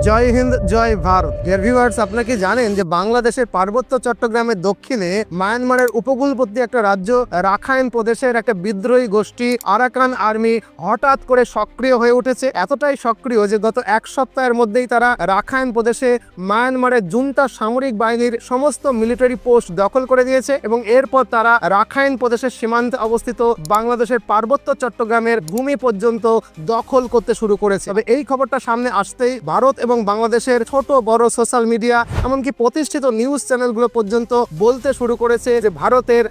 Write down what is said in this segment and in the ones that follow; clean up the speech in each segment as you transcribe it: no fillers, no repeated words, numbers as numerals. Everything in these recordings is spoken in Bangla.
জয় হিন্দ, জয় ভারত। ডিয়ার ভিউয়ার্স, আপনারা কি জানেন যে বাংলাদেশের পার্বত্য চট্টগ্রামের দক্ষিণে মায়ানমারের উপকূলবর্তী একটা রাজ্য রাখাইন প্রদেশের একটা বিদ্রোহী গোষ্ঠী আরাকান আর্মি হঠাৎ করে সক্রিয় হয়ে উঠেছে। এতটাই সক্রিয় যে গত এক সপ্তাহের মধ্যেই তারা রাখাইন প্রদেশে মায়ানমারের জুন্টা সামরিক বাহিনীর সমস্ত মিলিটারি পোস্ট দখল করে দিয়েছে এবং এরপর তারা রাখাইন প্রদেশের সীমান্তে অবস্থিত বাংলাদেশের পার্বত্য চট্টগ্রামের ভূমি পর্যন্ত দখল করতে শুরু করেছে। তবে এই খবরটা সামনে আসতেই ভারত এবং বাংলাদেশের ছোট বড় সোশ্যাল মিডিয়া এমনকি প্রতিষ্ঠিত নিউজ চ্যানেলগুলো পর্যন্ত বলতে শুরু করেছে যে ভারতের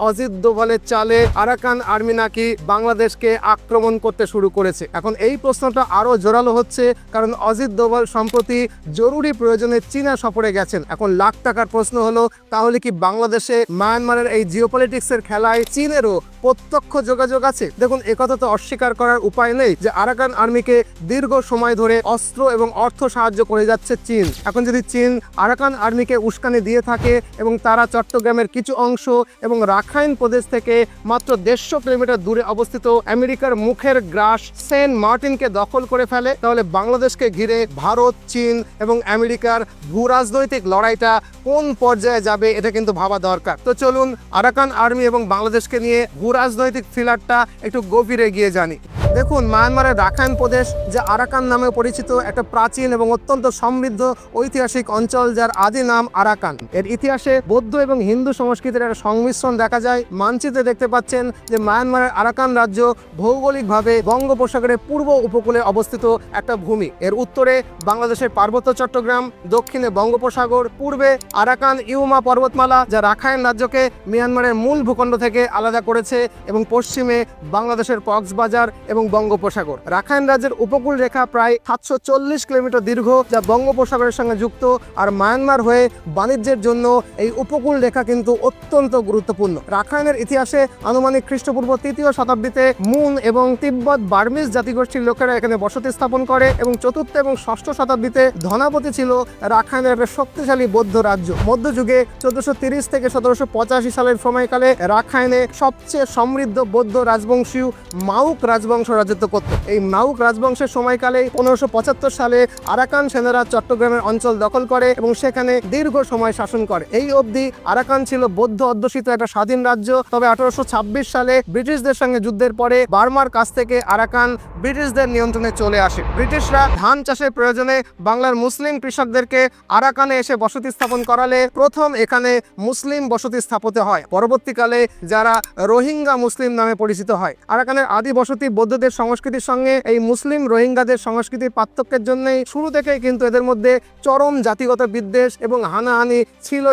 অজিত দোভালের চালে আরাকান আর্মি নাকি বাংলাদেশকে আক্রমণ করতে শুরু করেছে। এখন এই প্রশ্নটা আরো জোরালো হচ্ছে কারণ অজিত দোভাল সম্প্রতি জরুরি প্রয়োজনে চীনা সফরে গেছেন। এখন লাখ টাকার প্রশ্ন হলো, তাহলে কি বাংলাদেশে মায়ানমারের এই জিওপলিটিক্সের খেলায় চীনেরও প্রত্যক্ষ যোগাযোগ আছে? দেখুন, একথা তো অস্বীকার করার উপায় নেই যে আরাকান আর্মিকে দীর্ঘ সময় ধরে অস্ত্র এবং অর্থ সাহায্য করে যাচ্ছে চীন। এখন যদি চীন আরাকান আর্মিকে উস্কানি দিয়ে থাকে এবং তারা চট্টগ্রামের কিছু অংশ এবং রাখাইন প্রদেশ থেকে মাত্র 150 কিলোমিটার দূরে অবস্থিত আমেরিকার মুখের গ্রাস সেন্ট মার্টিনকে দখল করে ফেলে, তাহলে বাংলাদেশকে ঘিরে ভারত, চীন এবং আমেরিকার ভূ রাজনৈতিক লড়াইটা কোন পর্যায়ে যাবে এটা কিন্তু ভাবা দরকার। তো চলুন আরাকান আর্মি এবং বাংলাদেশকে নিয়ে ভূ রাজনৈতিক থ্রিলারটা একটু গভীরে গিয়ে জানি। দেখুন, মায়ানমারের রাখাইন প্রদেশ যে আরাকান নামে পরিচিত একটা প্রাচীন এবং অত্যন্ত সমৃদ্ধ ঐতিহাসিক অঞ্চল, যার আদি নাম আরাকান। এর ইতিহাসে বৌদ্ধ এবং হিন্দু সংস্কৃতির একটা সংমিশ্রণ দেখা যায়। মানচিত্রে দেখতে পাচ্ছেন যে মায়ানমারের আরাকান রাজ্য ভৌগোলিকভাবে বঙ্গোপসাগরের পূর্ব উপকূলে অবস্থিত একটা ভূমি। এর উত্তরে বাংলাদেশের পার্বত্য চট্টগ্রাম, দক্ষিণে বঙ্গোপসাগর, পূর্বে আরাকান ইউমা পর্বতমালা যা রাখাইন রাজ্যকে মিয়ানমারের মূল ভূখণ্ড থেকে আলাদা করেছে, এবং পশ্চিমে বাংলাদেশের কক্সবাজার এবং বঙ্গোপসাগর। রাখাইন রাজ্যের উপকূল রেখা প্রায় 740 কিলোমিটার দীর্ঘ, যা বঙ্গোপসাগরের সঙ্গে যুক্ত। আর মায়ানমার হয়ে বাণিজ্যের জন্য এই উপকূল রেখা কিন্তু অত্যন্ত গুরুত্বপূর্ণ। রাখাইনের ইতিহাসে আনুমানিক খ্রিস্টপূর্ব 3য় শতাব্দীতে মুন এবং তিব্বত বার্মিজ জাতিগোষ্ঠীর লোকেরা এখানে বসতি স্থাপন করে এবং 4র্থ এবং 6ষ্ঠ শতাব্দীতে ধনাপতি ছিল রাখাইনের একটা শক্তিশালী বৌদ্ধ রাজ্য। মধ্যযুগে 1430 থেকে 1785 সালের সময়কালে রাখাইনে সবচেয়ে সমৃদ্ধ বৌদ্ধ রাজবংশী মাউক রাজবংশ রাজত্ব করত। এই মাউক রাজবংশের সময়কালে 1575 সালে আরাকান সেনারা চট্টগ্রামের অঞ্চল দখল করে এবং সেখানে দীর্ঘ সময় শাসন করে। এই অবধি আরাকান ছিল বৌদ্ধ অধ্যুষিত একটা স্বাধীন রাজ্য। তবে 1826 সালে ব্রিটিশদের সঙ্গে যুদ্ধের পরে বার্মার কাছ থেকে আরাকান ব্রিটিশদের নিয়ন্ত্রণে চলে আসে। ব্রিটিশরা ধান চাষের প্রয়োজনে বাংলার মুসলিম কৃষকদেরকে আরাকানে এসে বসতি স্থাপন করালে প্রথম এখানে মুসলিম বসতি স্থাপিত হয়। পরবর্তীকালে যারা রোহিঙ্গা মুসলিম নামে পরিচিত হয়। আরাকানের আদি বসতি বৌদ্ধদের সংস্কৃতির সঙ্গে এই মুসলিম রোহিঙ্গাদের সংস্কৃতির পার্থক্যের জন্যই শুরু থেকেই কিন্তু এদের মধ্যে চরম জাতিগত বিদ্বেষ এবং হানাহানি ছিল।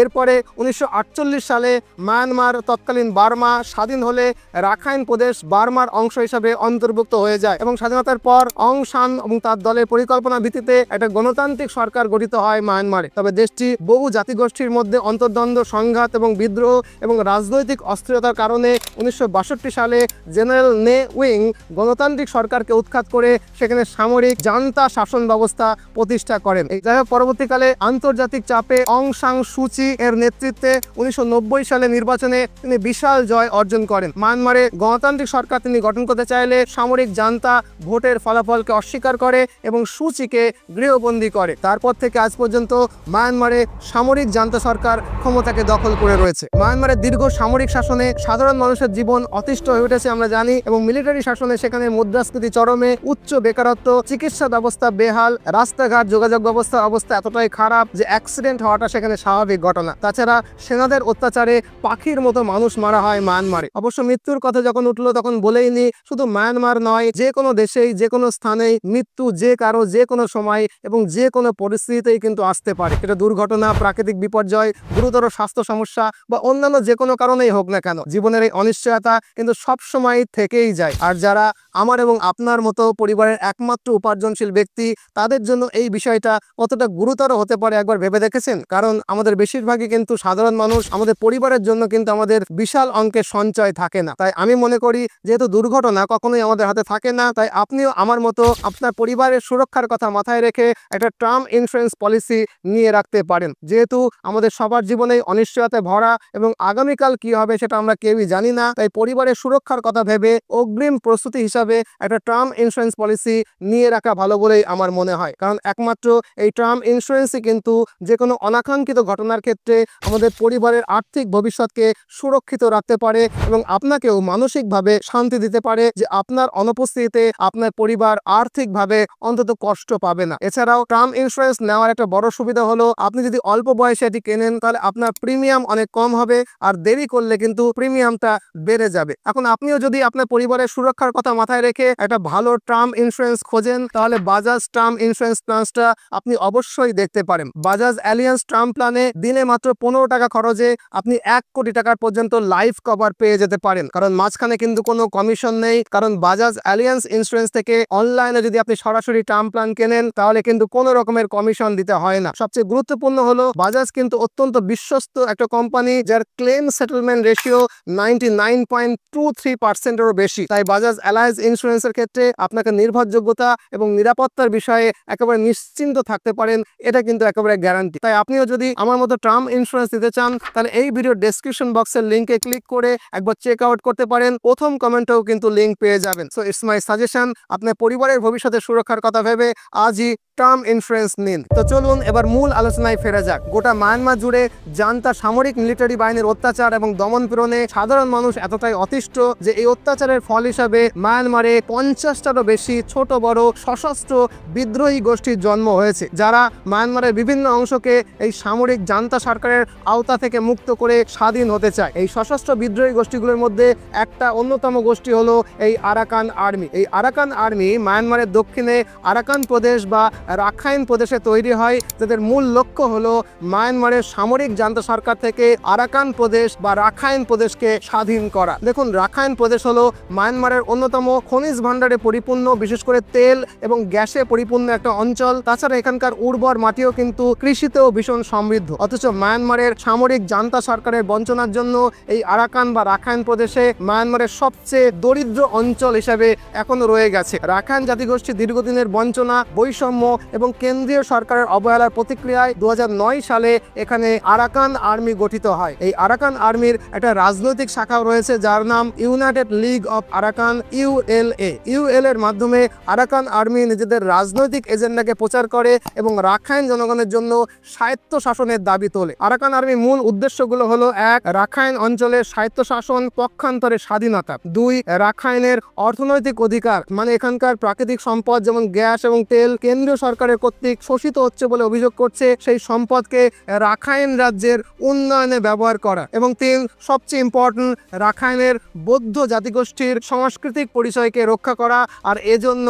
এরপরে 1948 সালে মায়ানমার তৎকালীন বার্মা স্বাধীন হলে রাখাইন প্রদেশ বার্মার অংশ হিসাবে অন্তর্ভুক্ত হয়ে যায় এবং স্বাধীনতার পর অং সান এবং তার দলের পরিকল্পনা ভিত্তিতে একটা গণতান্ত্রিক সরকার গঠিত হয় মায়ানমারে। তবে দেশটি বহু জাতিগোষ্ঠীর মধ্যে অন্তর্দ্বন্দ্ব, সংঘাত এবং বিদ্রোহ এবং রাজনৈতিক অস্থিরতার কারণে 1962 সালে জেনারেল নে উইং গণতান্ত্রিক সরকারকে উৎখাত করে সেখানে সামরিক জান্তা শাসন ব্যবস্থা প্রতিষ্ঠা করেন। যাই হোক, পরবর্তীকালে আন্তর্জাতিক চাপে অং সান সু চি এর নেতৃত্বে 1990 সালে নির্বাচনে তিনি বিশাল জয় অর্জন করেন। মায়ানমারে গণতান্ত্রিক সরকার তিনি গঠন করতে চাইলে সামরিক জান্তা ভোটের ফলাফলকে অস্বীকার করে এবং সু চিকে গৃহবন্দী করে। তারপর থেকে আজ পর্যন্ত মায়ানমারে সামরিক জান্তা সরকার ক্ষমতাকে দখল করে রয়েছে। মায়ানমারের দীর্ঘ সামরিক শাসনে সাধারণ মানুষের জীবন অতিষ্ঠ হয়ে উঠেছে আমরা জানি, এবং মিলিটারি শাসনে সেখানে মুদ্রাস্ফীতি চরমে, উচ্চ বেকারত্ব, চিকিৎসা ব্যবস্থা বেহাল, রাস্তাঘাট যোগাযোগ অবস্থা এতটাই খারাপ যে অ্যাক্সিডেন্ট হওয়াটা সেখানে স্বাভাবিক ঘটনা। তাছাড়া সেনাদের অত্যাচারে পাখির মতো মানুষ মারা হয় মায়ানমারে। অবশ্য মৃত্যুর কথা যখন উঠলো তখন বলেই নি, শুধু মায়ানমার নয়, যে কোনো দেশেই যে কোনো স্থানেই মৃত্যু যে কারো যে কোনো সময় এবং যে কোনো পরিস্থিতিতেই কিন্তু আসতে পারে। এটা দুর্ঘটনা, প্রাকৃতিক বিপর্যয়, গুরুতর স্বাস্থ্য সমস্যা বা অন্যান্য যে কোনো কারণেই হোক না কেন, জীবনের এই অনিশ্চয়তা কিন্তু সবসময় থেকেই যায়। আর যারা আমার এবং আপনার মতো পরিবারের একমাত্র উপার্জনশীল ব্যক্তি, তাদের জন্য এই বিষয়টা কতটা গুরুতর হতে পারে একবার ভেবে দেখেছেন? কারণ আমাদের বেশিরভাগই কিন্তু সাধারণ মানুষ, আমাদের পরিবারের জন্য কিন্তু আমাদের বিশাল অঙ্কের সঞ্চয় থাকে না। তাই আমি মনে করি যেহেতু দুর্ঘটনা কখনোই আমাদের হাতে থাকে না, তাই আপনিও আমার মতো আপনার পরিবারের সুরক্ষার কথা মাথায় রেখে একটা টার্ম ইন্স্যুরেন্স পলিসি নিয়ে রাখতে পারেন। যেহেতু আমাদের সবার জীবনেই অনিশ্চয়তায় ভরা এবং আগামীকাল কি হবে সেটা আমরা কেউই জানি না, তাই পরিবারের সুরক্ষার কথা ভেবে অগ্রিম প্রস্তুতি হিসাবে একটা টার্ম ইন্স্যুরেন্স পলিসি নিয়ে রাখা ভালো বলেই আমার মনে হয়, কারণ একমাত্র এই টার্ম ইন্স্যুরেন্সই কিন্তু যে কোনো অনাকাঙ্ক্ষিত ঘটনার ক্ষেত্রে আমাদের পরিবারের আর্থিক ভবিষ্যৎকে সুরক্ষিত রাখতে পারে এবং আপনাকেও মানসিকভাবে শান্তি দিতে পারে যে আপনার অনুপস্থিতিতে আপনার পরিবার আর্থিকভাবে অন্তত কষ্ট পাবে না। এছাড়াও টার্ম ইন্স্যুরেন্স নেওয়ার একটা বড় সুবিধা হলো আপনি যদি অল্প বয়সে এটি কেনেন তাহলে আপনার প্রিমিয়াম অনেক কম হবে, আর দেরি করলে কিন্তু প্রিমিয়ামটা বেড়ে যাবে। এখন আপনিও যদি আপনার পরিবারের সুরক্ষার কথা মাথায় রেখে একটা ভালো টার্ম ইন্স্যুরেন্স খোঁজেন তাহলে বাজাজ টার্ম ইন্স্যুরেন্স প্ল্যানটা আপনি অবশ্যই দেখতে পারেন। বাজাজ অ্যালিয়ান্স টার্ম প্ল্যানে দিনে মাত্র 15 টাকা খরচে আপনি 1 কোটি টাকার পর্যন্ত লাইফ কভার পেয়ে যেতে পারেন, কারণ মাঝখানে কিন্তু কোনো কমিশন নেই। কারণ বাজাজ অ্যালিয়ান্স ইন্স্যুরেন্স থেকে অনলাইনে যদি আপনি সরাসরি টার্ম প্ল্যান কেনেন তাহলে কিন্তু কোনো রকমের কমিশন দিতে হয় না। সবচেয়ে গুরুত্বপূর্ণ হলো বাজাজ কিন্তু অত্যন্ত বিশ্বস্ত একটা কোম্পানি যার ক্লেম সেটেলমেন্ট রেশিও 99.23%-এরও বেশি। তাই বাজাজ অ্যালায়েন্স ইন্স্যুরেন্সের ক্ষেত্রে আপনাকে নির্ভরযোগ্যতা এবং নিরাপত্তার বিষয়ে একেবারে নিশ্চিন্ত থাকতে পারেন, এটা কিন্তু একেবারে গ্যারান্টি। তাই আপনিও যদি আমার মতো টার্ম ইন্স্যুরেন্স দিতে চান তাহলে এই ভিডিও ডেসক্রিপশন বক্সের লিঙ্কে ক্লিক করে একবার চেক আউট করতে পারেন। প্রথম কমেন্টেও কিন্তু লিঙ্ক পেয়ে যাবেন। সো ইটস মাই সাজেশন, আপনার পরিবারের ভবিষ্যতের সুরক্ষার কথা ভেবে আজই টার্ম ইন্স্যুরেন্স নিন। তো চলুন এবার মূল আলোচনায় ফেরা যাক। গোটা মায়ানমার জুড়ে জান্তা সামরিক মিলিটারি বাহিনীর অত্যাচার এবং দমন পীড়নে সাধারণ মানুষ এতটাই অতিষ্ঠ যে এই অত্যাচারের ফল হিসাবে মায়ানমারে 50টারও বেশি ছোট বড় সশস্ত্র বিদ্রোহী গোষ্ঠীর জন্ম হয়েছে, যারা মায়ানমারের বিভিন্ন অংশকে এই সামরিক জান্তা সরকারের আওতা থেকে মুক্ত করে স্বাধীন হতে চায়। এই সশস্ত্র বিদ্রোহী গোষ্ঠীগুলোর মধ্যে একটা অন্যতম গোষ্ঠী হলো এই আরাকান আর্মি। এই আরাকান আর্মি মায়ানমারের দক্ষিণে আরাকান প্রদেশ বা রাখাইন প্রদেশে তৈরি হয়, যাদের মূল লক্ষ্য হলো মায়ানমারের সামরিক জান্তা সরকার থেকে আরাকান প্রদেশ বা রাখাইন প্রদেশকে স্বাধীন করা। দেখুন, রাখাইন প্রদেশ হলো মায়ানমারের অন্যতম খনিজ ভাণ্ডারে পরিপূর্ণ, বিশেষ করে তেল এবং গ্যাসে পরিপূর্ণ একটা অঞ্চল। তাছাড়া এখানকার উর্বর মাটিও কিন্তু কৃষিতেও ভীষণ সমৃদ্ধ। অথচ মায়ানমারের সামরিক জান্তা সরকারের বঞ্চনার জন্য এই আরাকান বা রাখাইন প্রদেশে মায়ানমারের সবচেয়ে দরিদ্র অঞ্চল হিসেবে এখনো রয়ে গেছে। রাখাইন জাতিগোষ্ঠী দীর্ঘদিনের বঞ্চনা, বৈষম্য এবং কেন্দ্রীয় সরকারের অবহেলার প্রতিক্রিয়ায় 2009 সালে এখানে আরাকান আর্মি গঠিত হয়। এই আরাকান আর্মির একটা রাজনৈতিক শাখাও রয়েছে যার নাম United league of Arakan, ULA. UL এর মাধ্যমে আরাকান আর্মি নিজেদের রাজনৈতিক এজেন্ডাকে প্রচার করে এবং রাখাইন জনগণের জন্য স্বায়ত্ত শাসনের দাবি তোলে। আরাকান আর্মির মূল উদ্দেশ্যগুলো হলো: 1. রাখাইন অঞ্চলের স্বায়ত্তশাসন, পক্ষান্তরে স্বাধীনতা। 2. রাখাইনের অর্থনৈতিক অধিকার, মানে এখানকার প্রাকৃতিক সম্পদ যেমন গ্যাস এবং তেল কেন্দ্রীয় সরকারের কর্তৃক শোষিত হচ্ছে বলে অভিযোগ করছে, সেই সম্পদকে রাখাইন রাজ্যের উন্নয়নে ব্যবহার করা। এবং 3. সবচেয়ে ইম্পর্টেন্ট, রাখাইনের বৌদ্ধ জাতিগোষ্ঠীর সাংস্কৃতিক পরিচয়কে রক্ষা করা, আর এজন্য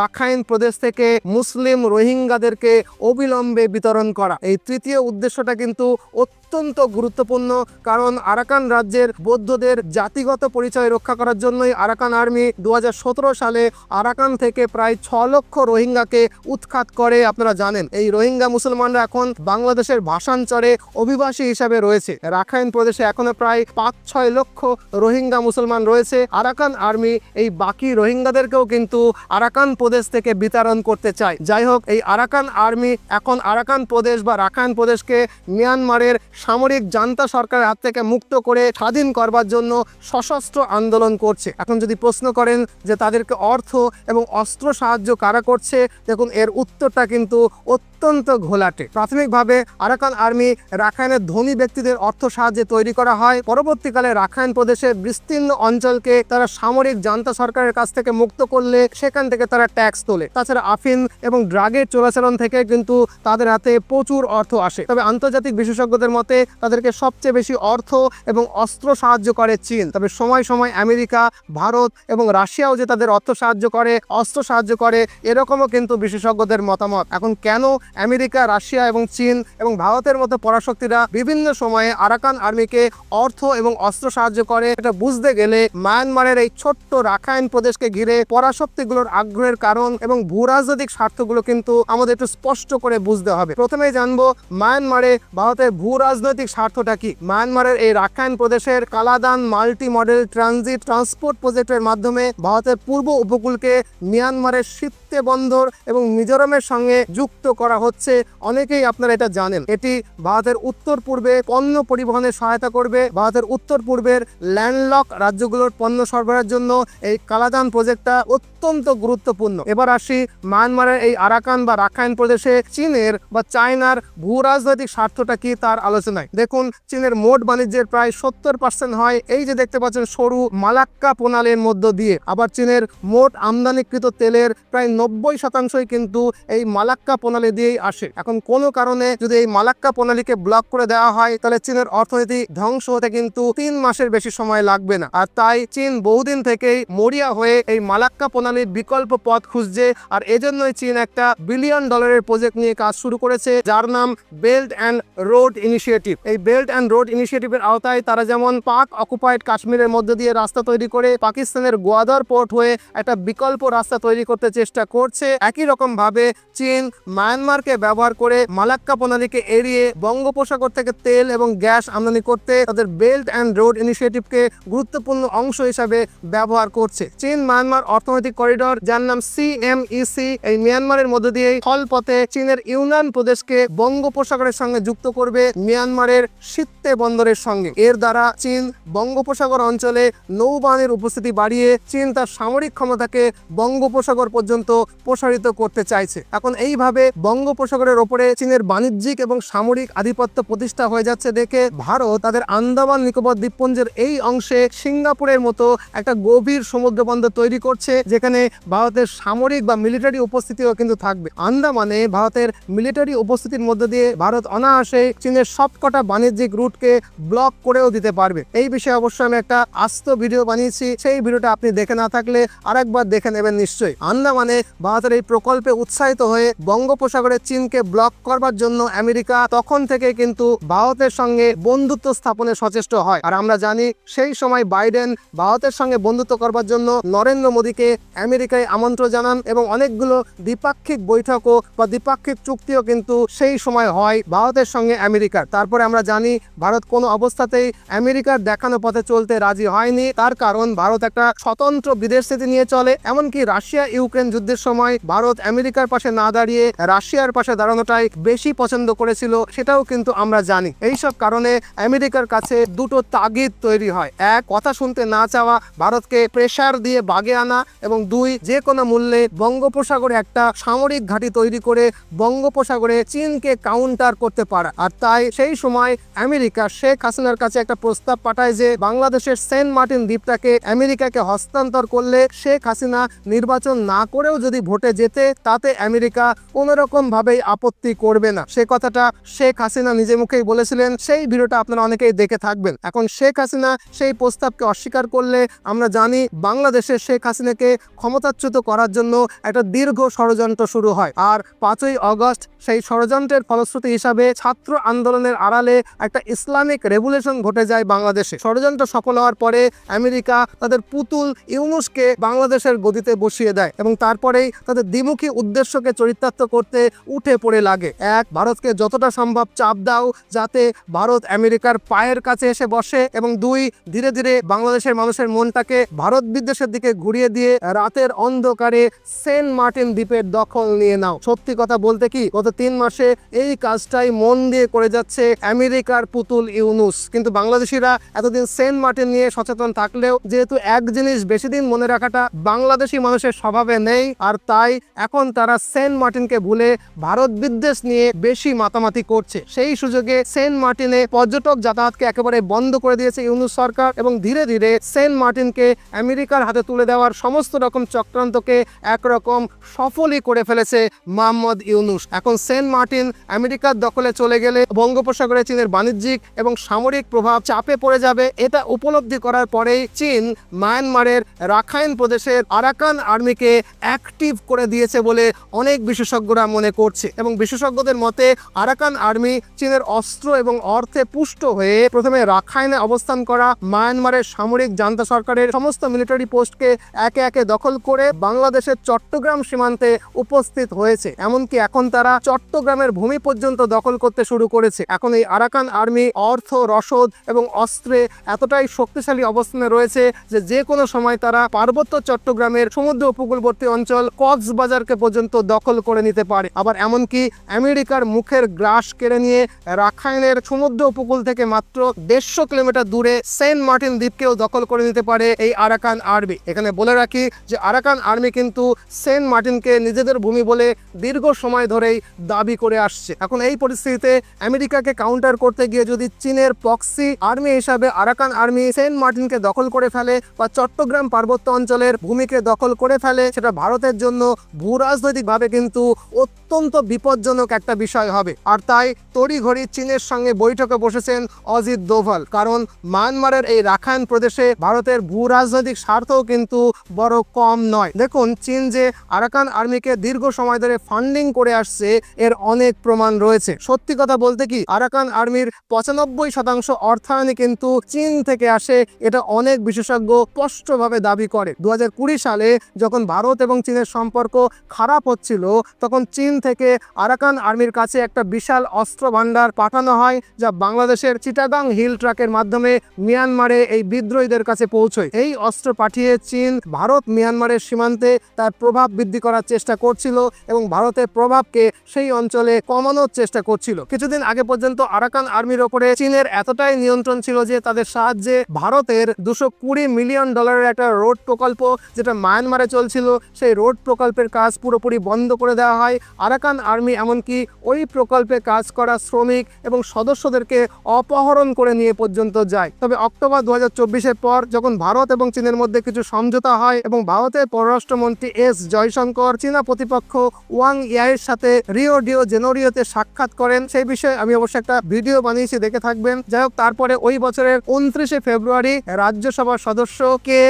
রাখাইন প্রদেশ থেকে মুসলিম রোহিঙ্গাদেরকে অবিলম্বে বিতরণ করা। এই তৃতীয় উদ্দেশ্যটা কিন্তু অত্যন্ত গুরুত্বপূর্ণ, কারণ আরাকান রাজ্যের বৌদ্ধদের জাতিগত পরিচয় রক্ষা করার জন্যই আরাকান আর্মি 2017 সালে আরাকান থেকে প্রায় 6 লক্ষ রোহিঙ্গাকে উৎখাত করে। আপনারা জানেন এই রোহিঙ্গা মুসলমানরা এখন বাংলাদেশের ভাষাঞ্চলে অভিবাসী হিসাবে রয়েছে। রাখাইন প্রদেশে এখনো প্রায় 5-6 লক্ষ রোহিঙ্গা মুসলমান রয়েছে। আরাকান আর্মি এই বাকি রোহিঙ্গাদেরকেও কিন্তু আরাকান প্রদেশ থেকে বিতরণ করতে চায়। যাই হোক, এই আরাকান আর্মি এখন আরাকান প্রদেশ বা রাখাইন প্রদেশকে মিয়ানমারের সামরিক জান্তা সরকারের হাত থেকে মুক্ত করে স্বাধীন করবার জন্য সশস্ত্র আন্দোলন করছে। এখন যদি প্রশ্ন করেন যে তাদেরকে অর্থ এবং অস্ত্র সাহায্য কারা করছে, দেখুন এর উত্তরটা কিন্তু অত্যন্ত ঘোলাটে। প্রাথমিকভাবে আরাকান আর্মি রাখাইনের ধনী ব্যক্তিদের অর্থ সাহায্যে তৈরি করা হয়। পরবর্তীকালে রাখাইন প্রদেশের বিস্তীর্ণ অঞ্চলকে তারা সামরিক জান্তা সরকারের কাছ থেকে মুক্ত করলে সেখান থেকে তারা ট্যাক্স তোলে। তাছাড়া আফিন এবং ড্রাগের চোরাচালান থেকে কিন্তু তাদের হাতে প্রচুর অর্থ আসে। তবে আন্তর্জাতিক বিশেষজ্ঞদের মতে তাদেরকে সবচেয়ে বেশি অর্থ এবং অস্ত্র সাহায্য করে চীন। তবে সময় সময় আমেরিকা, ভারত এবং রাশিয়াও যে তাদের অর্থ সাহায্য করে, অস্ত্র সাহায্য করে, এরকমও কিন্তু বিশেষজ্ঞদের মতামত। এখন কেন আমেরিকা, রাশিয়া এবং চীন এবং ভারতের মতো পরাশক্তিরা বিভিন্ন সময়ে আরাকান আর্মিকে অর্থ এবং অস্ত্র সাহায্য করে, এটা বুঝতে গেলে মায়ানমারের এই ছোট্ট রাখাইন প্রদেশকে ঘিরে পরাশক্তিগুলোর আগ্রহের কারণ এবং ভূরাজনৈতিক স্বার্থগুলো কিন্তু আমাদের একটু স্পষ্ট করে বুঝতে হবে। প্রথমেই জানবো মায়ানমারে ভারতের ভূরাজনৈতিক স্বার্থটা কি। মায়ানমারের এই রাখাইন প্রদেশের Kaladan multi model transit transport প্রজেক্টের মাধ্যমে ভারতের পূর্ব উপকূলকে মিয়ানমারের শীতে বন্দর এবং মিজোরামের সঙ্গে যুক্ত করা হচ্ছে। অনেকেই আপনারা এটা জানেন। এটি ভারতের উত্তর পূর্বে পণ্য পরিবহনে সহায়তা করবে। ভারতের উত্তর পূর্বের ল্যান্ডলক রাজ্যগুলোর পণ্য সরবরাহের জন্য এই কালাদান প্রজেক্টটা অত্যন্ত গুরুত্বপূর্ণ। এবার আসি মায়ানমারের এই আরাকান বা রাখাইন প্রদেশে চীনের বা চায়নার ভূ রাজনৈতিক স্বার্থটা কি তার আলোচনায়। দেখুন, চীনের মোট বাণিজ্যের প্রায় 70% হয় এই যে দেখতে পাচ্ছেন সরু মালাক্কা প্রণালীর মধ্য দিয়ে। আবার চীনের মোট আমদানিকৃত তেলের প্রায় 90% কিন্তু এই মালাক্কা প্রণালী দিয়েই আসে। এখন কোনো কারণে যদি এই মালাক্কা প্রণালীকে ব্লক করে দেওয়া হয় তাহলে চীনের অর্থনীতি ধ্বংস হতে কিন্তু 3 মাসের বেশি সময় লাগবে না। আর তাই চীন বহুদিন থেকেই মরিয়া হয়ে এই মালাক্কা প্রণালীর বিকল্প পথ খুঁজছে। আর এজন্যই চীন একটা $1 বিলিয়ন প্রজেক্ট নিয়ে কাজ শুরু করেছে, যার নাম বেল্ট অ্যান্ড রোড ইনিশিয়েটিভ। এই বেল্ট অ্যান্ড রোড ইনিশিয়েটিভের আওতায় তারা যেমন পাক অকুপাইড কাশ্মীরের মধ্যে দিয়ে রাস্তা তৈরি করে পাকিস্তানের গোয়াদার পোর্ট হয়ে একটা বিকল্প রাস্তা তৈরি করতে চেষ্টা করছে, একই রকম ভাবে চীন মায়ানমারকে ব্যবহার করে মালাক্কা প্রণালীকে এড়িয়ে বঙ্গোপসাগর থেকে তেল এবং গ্যাস আমদানি করতে তাদের বেল্ট অ্যান্ড রোড ইনিশিয়েটিভকে গুরুত্বপূর্ণ অংশ হিসাবে ব্যবহার করছে। চীন মায়ানমার অর্থনৈতিক করিডোর, যার নাম CMEC, এই মিয়ানমারের মধ্য দিয়ে স্থলপথে চীনের ইউনান প্রদেশকে বঙ্গোপসাগরের সঙ্গে যুক্ত করবে মিয়ানমারের সিত্তে বন্দরের সঙ্গে। এর দ্বারা চীন বঙ্গোপসাগর অঞ্চলে নৌবাহিনীর উপস্থিতি বাড়িয়ে চীন তার সামরিক ক্ষমতাকে বঙ্গোপসাগর পর্যন্ত প্রসারিত করতে চাইছে। এখন এইভাবে বঙ্গোপসাগরের ওপরে চীনের বাণিজ্যিক এবং সামরিক আধিপত্য প্রতিষ্ঠা হয়ে যাচ্ছে দেখে ভারত তাদের আন্দামান নিকোবর দ্বীপপুঞ্জের এই অংশে সিঙ্গাপুরের মতো একটা গভীর সমুদ্র বন্দর তৈরি করছে, যেখানে ভারতের সামরিক বা মিলিটারি উপস্থিতিও কিন্তু থাকবে। আন্দামানে ভারতের মিলিটারি উপস্থিতির মধ্যে দিয়ে ভারত অনায়াসে চীনের সবকটা বাণিজ্যিক রুটকে ব্লক করেও দিতে পারবে। এই বিষয়ে অবশ্যই আমি একটা আস্ত ভিডিও বানিয়েছি, সেই ভিডিওটা আপনি দেখে না থাকলে আরেকবার দেখে নেবেন নিশ্চয়ই। আন্দামানে ভারতের এই প্রকল্পে উৎসাহিত হয়ে বঙ্গোপসাগরে চীনকে ব্লক করবার জন্য আমেরিকা তখন থেকে কিন্তু ভারতের সঙ্গে বন্ধুত্ব স্থাপনে সচেষ্ট হয়। আর আমরা জানি সেই সময় বাইডেন ভারতের সঙ্গে বন্ধুত্ব করবার জন্য নরেন্দ্র মোদীকে আমেরিকায় আমন্ত্রণ জানান এবং অনেকগুলো দ্বিপাক্ষিক বৈঠকও বা দ্বিপাক্ষিক চুক্তিও কিন্তু সেই সময় হয় ভারতের সঙ্গে আমেরিকার। তারপরে আমরা জানি ভারত কোনো অবস্থাতেই আমেরিকার দেখানো পথে চলতে রাজি হয়নি, তার কারণ ভারত একটা স্বতন্ত্র বিদেশ নীতি নিয়ে চলে। এমনকি রাশিয়া ইউক্রেন যুদ্ধের সময় ভারত আমেরিকার পাশে না দাঁড়িয়ে রাশিয়ার পাশে দাঁড়ানোটাই বেশি পছন্দ করেছিল, সেটাও কিন্তু আমরা জানি। এইসব কারণে আমেরিকার কাছে দুটো তাগিদ তৈরি হয়, এক, কথা শুনতে না চাওয়া, ভারতকে প্রেসার দিয়ে বাগে আনা, এবং দুই, যে কোনো মূল্যে বঙ্গোপসাগরে একটা সামরিক ঘাঁটি তৈরি করে বঙ্গোপসাগরে চীনকে কাউন্টার করতে পারা। আর তাই সেই সময় আমেরিকা শেখ হাসিনার কাছে একটা প্রস্তাব পাঠায় যে বাংলাদেশের সেন্ট মার্টিন দ্বীপটাকে আমেরিকাকে হস্তান্তর করলে শেখ হাসিনা নির্বাচন না করেও যদি ভোটে যেতে তাতে আমেরিকা কোনো রকম ভাবেই আপত্তি করবে না। সে কথাটা শেখ হাসিনা নিজে মুখেই বলেছিলেন, সেই ভিডিওটা আপনারা অনেকেই দেখে থাকবেন। এখন শেখ হাসিনা সেই প্রস্তাবকে অস্বীকার করলে আমরা জানি বাংলাদেশের শেখ হাসিনাকে ক্ষমতাচ্যুত করার জন্য একটা দীর্ঘ ষড়যন্ত্র শুরু হয়। আর 5ই আগস্ট সেই ষড়যন্ত্রের ফলশ্রুতি হিসাবে ছাত্র আন্দোলনের আড়ালে একটা ইসলামিক রেভলিউশন ঘটে যায় বাংলাদেশে। ষড়যন্ত্র সফল হওয়ার পরে আমেরিকা তাদের পুতুল ইউনূসকে বাংলাদেশের গদিতে বসিয়ে দেয় এবং তারপরেই তাদের দ্বিমুখী উদ্দেশ্যকে চরিতার্থ করতে উঠে পড়ে লাগে। এক, ভারতকে যতটা সম্ভব চাপ দাও যাতে ভারত আমেরিকার পায়ের কাছে এসে বসে, এবং দুই, ধীরে ধীরে বাংলাদেশের মানুষের মনটাকে ভারত বিদ্বেষের দিকে ঘুরিয়ে দিয়ে রাতের অন্ধকারে সেন্ট মার্টিন দ্বীপের দখল নিয়ে নাও। সত্যি কথা বলতে কি, গত 3 মাসে এই কাজটাই মন দিয়ে করে যাচ্ছে আমেরিকার পুতুল ইউনূস। কিন্তু বাংলাদেশিরা এতদিন সেন্ট মার্টিন নিয়ে সচেতন থাকলেও যেহেতু এক জিনিস বেশি দিন মনে রাখাটা বাংলাদেশি মানুষের স্বভাবে নেই, আর তাই এখন তারা সেন্ট মার্টিনকে ভুলে ভারত বিদ্বেষ নিয়ে বেশি মাতামাতি করছে। সেই সুযোগে সেন্ট মার্টিনে পর্যটক যাতায়াতকে একেবারে বন্ধ করে দিয়েছে ইউনূস সরকার, এবং ধীরে ধীরে সেন্ট মার্টিনকে আমেরিকার হাতে তুলে দেওয়ার সমস্ত রকম চক্রান্তকে একরকম সফলই করে ফেলেছে মোহাম্মদ ইউনূস। এখন সেন্ট মার্টিন আমেরিকার দখলে চলে গেলে বঙ্গোপসাগরে চীনের বাণিজ্যিক এবং সামরিক প্রভাব চাপে পড়ে যাবে। এটা উপলব্ধি করার পরেই চীন মায়ানমারের রাখাইন প্রদেশের আরাকান আর্মিকে অ্যাক্টিভ করে দিয়েছে বলে অনেক বিশেষজ্ঞরা মনে করছে, এবং বিশেষজ্ঞদের মতে আরাকান আর্মি চীনের অস্ত্র এবং অর্থে পুষ্ট হয়ে প্রথমে রাখাইনে অবস্থান করা মায়ানমারের সামরিক জান্তা সরকারের সমস্ত মিলিটারি পোস্টকে একে একে দখল করে বাংলাদেশের চট্টগ্রাম সীমান্তে উপস্থিত হয়েছে। এমনকি এখন তারা চট্টগ্রামের ভূমি পর্যন্ত দখল করতে শুরু করেছে। এখন এই আরাকান আর্মি অর্থ, রসদ এবং অস্ত্রে এতটাই শক্তিশালী অবস্থানে রয়েছে যে কোনো সময় তারা পার্বত্য চট্টগ্রামের সমুদ্র উপকূলবর্তী অঞ্চল কক্সবাজারকে পর্যন্ত দখল করে নিতে পারে। আবার এমনকি আমেরিকার মুখের গ্রাস কেড়ে নিয়ে রাখাইনের সমুদ্র উপকূল থেকে মাত্র 150 কিলোমিটার দূরে সেন্ট মার্টিন দ্বীপকেও দখল করে নিতে পারে এই আরাকান আর্মি। এখানে বলে রাখি যে আরাকান আর্মি কিন্তু সেন্ট মার্টিনকে নিজেদের ভূমি বলে দীর্ঘ সময় ধরেই দাবি করে আসছে। এখন এই পরিস্থিতিতে আমেরিকাকে কাউন্টার করতে গিয়ে যদি চীনের প্রক্সি আর্মি হিসাবে আরাকান আর্মি সেন্ট মার্টিনকে দখল করে ফেলে বা চট্টগ্রাম পার্বত্য অঞ্চলের ভূমিকে দখল করে ফেলে, সেটা ভারতের জন্য ভূরাজনৈতিকভাবে কিন্তু অত্যন্ত বিপজ্জনক একটা বিষয় হবে। আর তাই তড়িঘড়ি চীনের সঙ্গে বৈঠকে বসেছেন অজিত দোভাল, কারণ মায়ানমারের এই রাখাইন প্রদেশে ভারতের ভূরাজনৈতিক স্বার্থও কিন্তু বড় কম নয়। দেখুন, চীন যে আরাকান আর্মিকে দীর্ঘ সময় ধরে ফান্ডিং করে আসছে এর অনেক প্রমাণ রয়েছে। সত্যি কথা বলতে কি, আরাকান আর্মির 95% অর্থায়নে কিন্তু চীন থেকে আসে, এটা অনেক বিশেষজ্ঞ স্পষ্টভাবে দাবি করে। 2020 সালে যখন ভারত এবং চীনের সম্পর্ক খারাপ হচ্ছিল, তখন চীন থেকে আরাকান আর্মির কাছে একটা বিশাল অস্ত্র ভান্ডার পাঠানো হয়, যা বাংলাদেশের চিটাগাং হিল ট্রাকের মাধ্যমে মিয়ানমারে এই বিদ্রোহীদের কাছে পৌঁছয়। এই অস্ত্র পাঠিয়ে চীন ভারত মিয়ানমারের সীমান্তে তার প্রভাব বৃদ্ধি করার চেষ্টা করছিল এবং ভারতের প্রভাবকে সেই অঞ্চলে কমানোর চেষ্টা করছিল। কিছুদিন আগে পর্যন্ত আরাকান আর্মির ওপরে চীনের এতটাই নিয়ন্ত্রণ ছিল যে তাদের সাহায্যে ভারতের $220 মিলিয়ন একটা রোড প্রকল্প, যেটা মায়ানমারে চলছিল, সেই রোড প্রকল্পের কাজ পুরোপুরি বন্ধ করে দেওয়া হয়। আরাকান আর্মি এমনকি ওই প্রকল্পে কাজ করা শ্রমিক এবং সদস্যদেরকে অপহরণ করে নিয়ে পর্যন্ত যায়। তবে অক্টোবর 2024-এর পর যখন ভারত এবং চীনের মধ্যে কিছু সমঝোতা হয় এবং ভারতের পররাষ্ট্রমন্ত্রী এস জয়শঙ্কর চীনা প্রতিপক্ষ ওয়াং ইয়াইয়ের সাথে রিও ডি জেনেরিওতে সাক্ষাৎ করেন, সেই বিষয়ে আমি অবশ্য একটা ভিডিও বানিয়েছি, দেখে থাকবেন। যাই হোক, তারপরে ওই বছরের 29 ফেব্রুয়ারি রাজ্যসভার সদস্য কে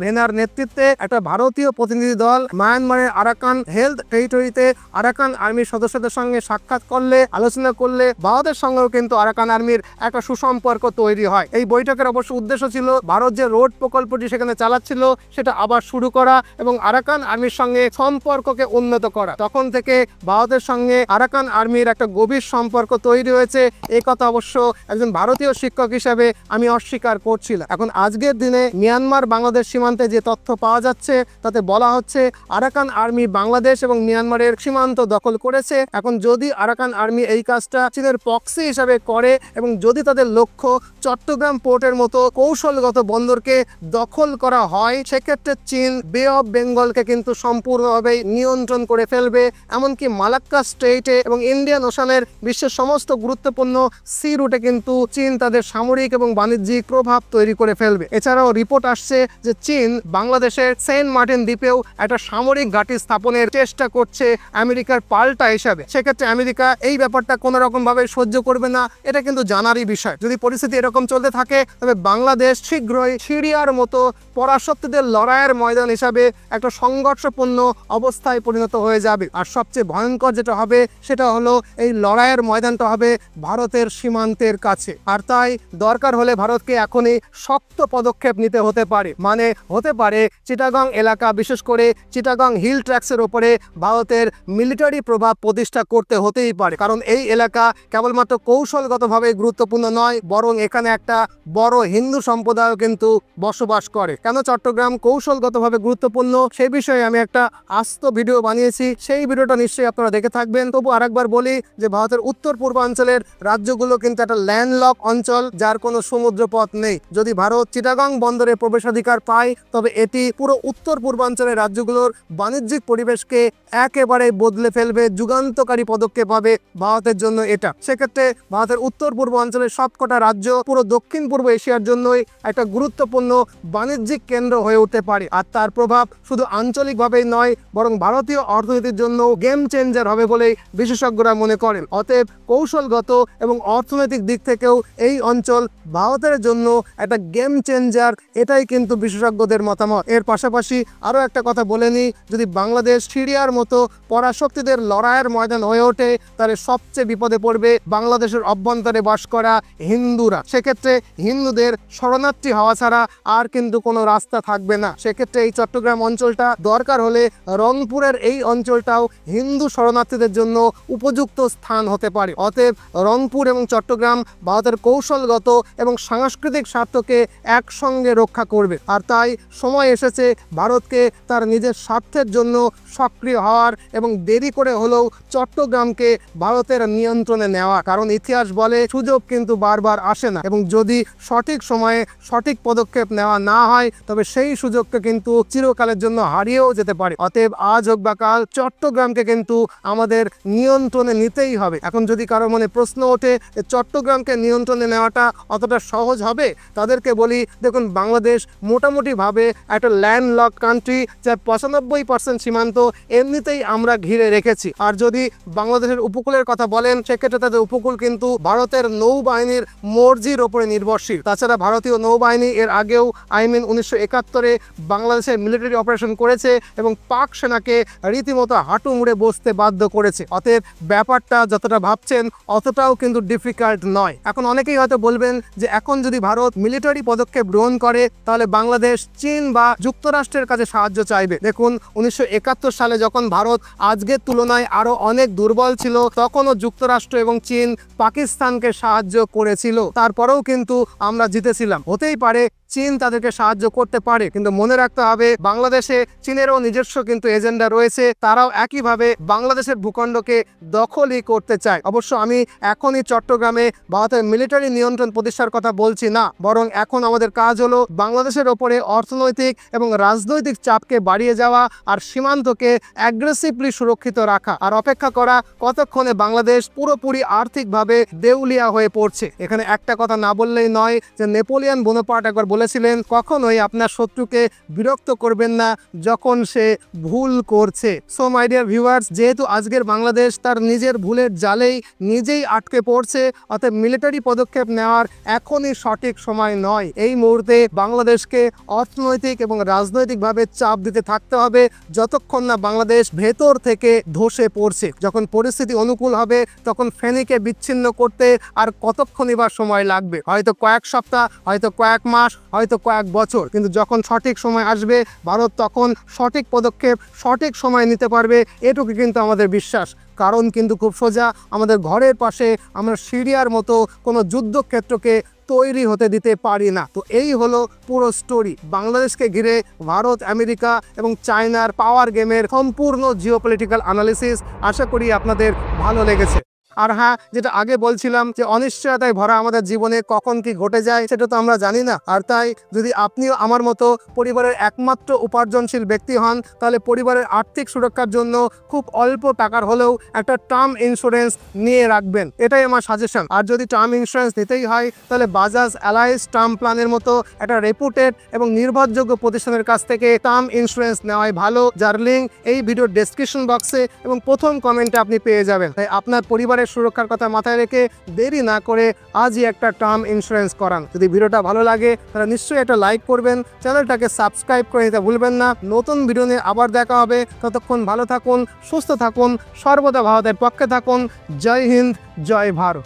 ভেনার নেতৃত্বে একটা ভারতীয় প্রতিনিধি দল মায়ানমারের আরাকান হেলথ টেরিটরিতে আরাকান আর্মির সদস্যদের সঙ্গে সাক্ষাৎ করলে, আলোচনা করলে ভারতের সঙ্গেও কিন্তু আরাকান আর্মির একটা সুসম্পর্ক তৈরি হয়। এই বৈঠকের অবশ্য উদ্দেশ্য ছিল ভারত যে রোড প্রকল্পটি সেখানে চালাচ্ছিল সেটা আবার শুরু করা এবং আরাকান আর্মির সঙ্গে সম্পর্ককে উন্নত করা। তখন থেকে ভারতের সঙ্গে আরাকান আর্মির একটা গভীর সম্পর্ক তৈরি হয়েছে, এই কথা অবশ্য একজন ভারতীয় শিক্ষক হিসেবে আমি অস্বীকার করছিলাম। এখন আজকের দিনে মিয়ানমার বাংলাদেশ সীমান্তে যে তথ্য পাওয়া যাচ্ছে তাতে বলা হচ্ছে আরাকান আর্মি বাংলাদেশ এবং মিয়ানমারের সীমান্ত দখল করেছে। এখন যদি আরাকান আর্মি এই কাজটা চীনের প্রক্সি হিসাবে করে এবং যদি তাদের লক্ষ্য চট্টগ্রাম পোর্টের মতো কৌশলগত বন্দরকে দখল করা হয়, সেক্ষেত্রে চীন বে অফ বেঙ্গলকে কিন্তু সম্পূর্ণভাবে নিয়ন্ত্রণ করে ফেলবে। এমনকি মালাক্কা স্ট্রেইটে এবং ইন্ডিয়ান ওশানের বিশ্বের সমস্ত গুরুত্বপূর্ণ সি রুটে কিন্তু চীন তাদের সামরিক এবং বাণিজ্যিক প্রভাব তৈরি করে ফেলবে। এছাড়াও রিপোর্ট আসছে যে চীন বাংলাদেশের সেন্ট মার্টিন দ্বীপেও একটা সামরিক ঘাঁটি স্থাপনের চেষ্টা করছে আমেরিকার পাল্টা হিসাবে। সেক্ষেত্রে আমেরিকা এই ব্যাপারটা কোনো রকম ভাবে সহ্য করবে না, এটা কিন্তু জানারই বিষয়। যদি পরিস্থিতি এরকম চলতে থাকে তবে বাংলাদেশ শীঘ্রই সিরিয়ার মতো পরাশক্তিদের লড়াইয়ের ময়দান হিসাবে একটা সংঘর্ষপূর্ণ অবস্থায় পরিণত হয়ে যাবে। আর সবচেয়ে ভয়ঙ্কর যেটা হবে সেটা হলো এই লড়াইয়ের ময়দানটা হবে ভারতের সীমান্তের কাছে। আর তাই দরকার হলে ভারতকে এখনই শক্ত পদক্ষেপ নিতে হতে পারে, মানে হতে পারে চিটাগং এলাকা, বিশেষ করে চিটাগং হিল ট্র্যাক্সের ওপরে ভারতের মিলিটারি প্রভাব প্রতিষ্ঠা করতে হতেই পারে। কারণ এই এলাকা কেবলমাত্র কৌশলগতভাবে গুরুত্বপূর্ণ নয়, বরং এখানে একটা বড় হিন্দু সম্প্রদায়ও কিন্তু বসবাস করে। কেন চট্টগ্রাম কৌশলগতভাবে গুরুত্বপূর্ণ সে বিষয়ে আমি একটা আস্ত ভিডিও বানিয়েছি, সেই ভিডিওটা নিশ্চয়ই আপনারা দেখে থাকবেন। তবু আরেকবার বলি যে ভারতের উত্তর পূর্বাঞ্চলের রাজ্যগুলো কিন্তু একটা ল্যান্ডলক অঞ্চল, যার কোনো সমুদ্র পথ নেই। যদি ভারত চিটাগং বন্দরে প্রবেশাধিকার পায় তবে এটি পুরো উত্তর পূর্বাঞ্চলের রাজ্যগুলোর বাণিজ্যিক পরিবেশকে একেবারে বদলে ফেলবে, যুগান্তকারী পদক্ষেপ হবে ভারতের জন্য এটা। সেক্ষেত্রে ভারতের উত্তর পূর্ব অঞ্চলের সবকটা রাজ্য পুরো দক্ষিণ পূর্ব এশিয়ার জন্যই একটা গুরুত্বপূর্ণ বাণিজ্যিক কেন্দ্র হয়ে উঠতে পারে। আর তার প্রভাব শুধু আঞ্চলিকভাবেই নয়, বরং ভারতীয় অর্থনীতির জন্য গেম চেঞ্জার হবে বলেই বিশেষজ্ঞরা মনে করেন। অতএব কৌশলগত এবং অর্থনৈতিক দিক থেকেও এই অঞ্চল ভারতের জন্য একটা গেম চেঞ্জার, এটাই কিন্তু বিশেষজ্ঞদের মতামত। এর পাশাপাশি আরও একটা কথা বলে নিই, যদি বাংলাদেশ সিরিয়ার মতো পরাশক্তিদের লড়াইয়ের ময়দান হয়ে ওঠে তাহলে সবচেয়ে বিপদে পড়বে বাংলাদেশের অভ্যন্তরে বাস করা হিন্দুরা। সেক্ষেত্রে হিন্দুদের শরণার্থী হওয়া ছাড়া আর কিন্তু কোনো রাস্তা থাকবে না। সেক্ষেত্রে এই চট্টগ্রাম অঞ্চলটা দরকার হলে রংপুরের এই অঞ্চলটাও হিন্দু শরণার্থীদের জন্য উপযুক্ত স্থান হতে পারে। অতএব রংপুর এবং চট্টগ্রাম ভারতের কৌশলগত এবং সাংস্কৃতিক স্বার্থকে একসঙ্গে রক্ষা করবে। আর তাই সময় এসেছে ভারতকে তার নিজের স্বার্থের জন্য সক্রিয় হওয়ার এবং দেরি করে হলেও চট্টগ্রামকে ভারতের নিয়ন্ত্রণে নেওয়া। কারণ ইতিহাস বলে সুযোগ কিন্তু বারবার আসে না, এবং যদি সঠিক সময়ে সঠিক পদক্ষেপ নেওয়া না হয় তবে সেই সুযোগকে কিন্তু কিন্তু চিরকালের জন্য হারিয়েও যেতে পারে। অতএব আজ হোক বা কাল চট্টগ্রামকে কিন্তু আমাদের নিয়ন্ত্রণে নিতেই হবে। এখন যদি কারো মনে প্রশ্ন ওঠে চট্টগ্রামকে নিয়ন্ত্রণে নেওয়াটা অতটা সহজ হবে, তাদেরকে বলি দেখুন, বাংলাদেশ মোটামুটিভাবে একটা ল্যান্ডলক কান্ট্রি, যার 95% সীমান্ত এমনিতেই আমরা ঘিরে রেখেছি। আর যদি বাংলাদেশের উপকূলের কথা বলেন, সেক্ষেত্রে তাদের উপকূল কিন্তু ভারতের নৌবাহিনীর মর্জির ওপরে নির্ভরশীল। তাছাড়া ভারতীয় নৌবাহিনী এর আগেও 1971-এ বাংলাদেশের মিলিটারি অপারেশন করেছে এবং পাক সেনাকে রীতিমতো হাঁটু মুড়ে বসতে বাধ্য করেছে। অতএব ব্যাপারটা যতটা ভাবছেন অতটাও কিন্তু ডিফিকাল্ট নয়। এখন অনেকেই হয়তো বলবেন যে এখন যদি ভারত মিলিটারি পদক্ষেপ গ্রহণ করে তাহলে বাংলাদেশ চীন বা যুক্তরাষ্ট্রের কাছে সাহায্য চাইবে। দেখুন, 1971 সালে যখন ভারত আজকের তুলনায় আরো অনেক দুর্বল ছিল, তখনও যুক্তরাষ্ট্র এবং চীন পাকিস্তানকে সাহায্য করেছিল। তারপরেও কিন্তু আমরা জিতেছিলাম। হতেই পারে চীন তাদেরকে সাহায্য করতে পারে, কিন্তু মনে রাখতে হবে বাংলাদেশে চীনেরও নিজস্ব কিন্তু এজেন্ডা রয়েছে। তারাও একইভাবে বাংলাদেশের ভূখণ্ডকে দখলই করতে চায়। অবশ্য আমি এখনই চট্টগ্রামে ভারতের মিলিটারি নিয়ন্ত্রণ প্রতিষ্ঠার কথা বলছি না, বরং এখন আমাদের কাজ হলো বাংলাদেশের ওপরে অর্থনৈতিক এবং রাজনৈতিক চাপকে বাড়িয়ে যাওয়া আর সীমান্তকে অ্যাগ্রেসিভলি সুরক্ষিত রাখা, আর অপেক্ষা করা কতক্ষণে বাংলাদেশ পুরোপুরি আর্থিকভাবে দেউলিয়া হয়ে পড়ছে। এখানে একটা কথা না বললেই নয় যে নেপোলিয়ন বোনাপার্ট একবার বলেছিলেন, কখনোই আপনার শত্রুকে বিরক্ত করবেন না যখন সে ভুল করছে। সো মাই ডিয়ার ভিউয়ার্স, যেহেতু আজকের বাংলাদেশ তার নিজের ভুলের জালেই নিজেই আটকে পড়ছে, অতএব মিলিটারি পদক্ষেপ নেওয়ার এখনই সঠিক সময় নয়। এই মুহূর্তে বাংলাদেশকে অর্থনৈতিক এবং রাজনৈতিকভাবে চাপ দিতে থাকতে হবে যতক্ষণ না বাংলাদেশ ভেতর থেকে ধসে পড়ছে। যখন পরিস্থিতি অনুকূল হবে তখন ফেনীকে বিচ্ছিন্ন করতে আর কতক্ষণই বা সময় লাগবে? হয়তো কয়েক সপ্তাহ, হয়তো কয়েক মাস, হয়তো কয়েক বছর, কিন্তু যখন সঠিক সময় আসবে ভারত তখন সঠিক পদক্ষেপ সঠিক সময় নিতে পারবে, এটুকু কিন্তু আমাদের বিশ্বাস। কারণ কিন্তু খুব সোজা, আমাদের ঘরের পাশে আমরা সিরিয়ার মতো কোনো যুদ্ধক্ষেত্রকে তৈরি হতে দিতে পারি না। তো এই হলো পুরো স্টোরি। বাংলাদেশকে ঘিরে ভারত, আমেরিকা এবং চায়নার পাওয়ার গেমের সম্পূর্ণ জিওপলিটিক্যাল অ্যানালিসিস। আশা করি আপনাদের ভালো লেগেছে। আর হ্যাঁ, যেটা আগে বলছিলাম যে অনিশ্চয়তায় ভরা আমাদের জীবনে কখন কি ঘটে যায় সেটা তো আমরা জানি না। আর তাই যদি আপনিও আমার মতো পরিবারের একমাত্র উপার্জনশীল ব্যক্তি হন, তাহলে পরিবারের আর্থিক সুরক্ষার জন্য খুব অল্প টাকার হলেও একটা টার্ম ইন্স্যুরেন্স নিয়ে রাখবেন, এটাই আমার সাজেশন। আর যদি টার্ম ইন্স্যুরেন্স নিতেই হয় তাহলে বাজাজ অ্যালায়েন্স টার্ম প্ল্যানের মতো একটা রেপুটেড এবং নির্ভরযোগ্য প্রতিষ্ঠানের কাছ থেকে টার্ম ইন্স্যুরেন্স নেওয়াই ভালো, যার লিঙ্ক এই ভিডিওর ডেসক্রিপশন বক্সে এবং প্রথম কমেন্টে আপনি পেয়ে যাবেন। তাই আপনার পরিবারের সুরক্ষার কথা মাথায় রেখে দেরি না করে আজই একটা টার্ম ইন্স্যুরেন্স করান। যদি ভিডিওটা ভালো লাগে তাহলে নিশ্চয়ই একটা লাইক করবেন, চ্যানেলটাকে সাবস্ক্রাইব করে নিতে ভুলবেন না। নতুন ভিডিও নিয়ে আবার দেখা হবে, ততক্ষণ ভালো থাকুন, সুস্থ থাকুন, সর্বদা ভারতের পক্ষে থাকুন। জয় হিন্দ, জয় ভারত।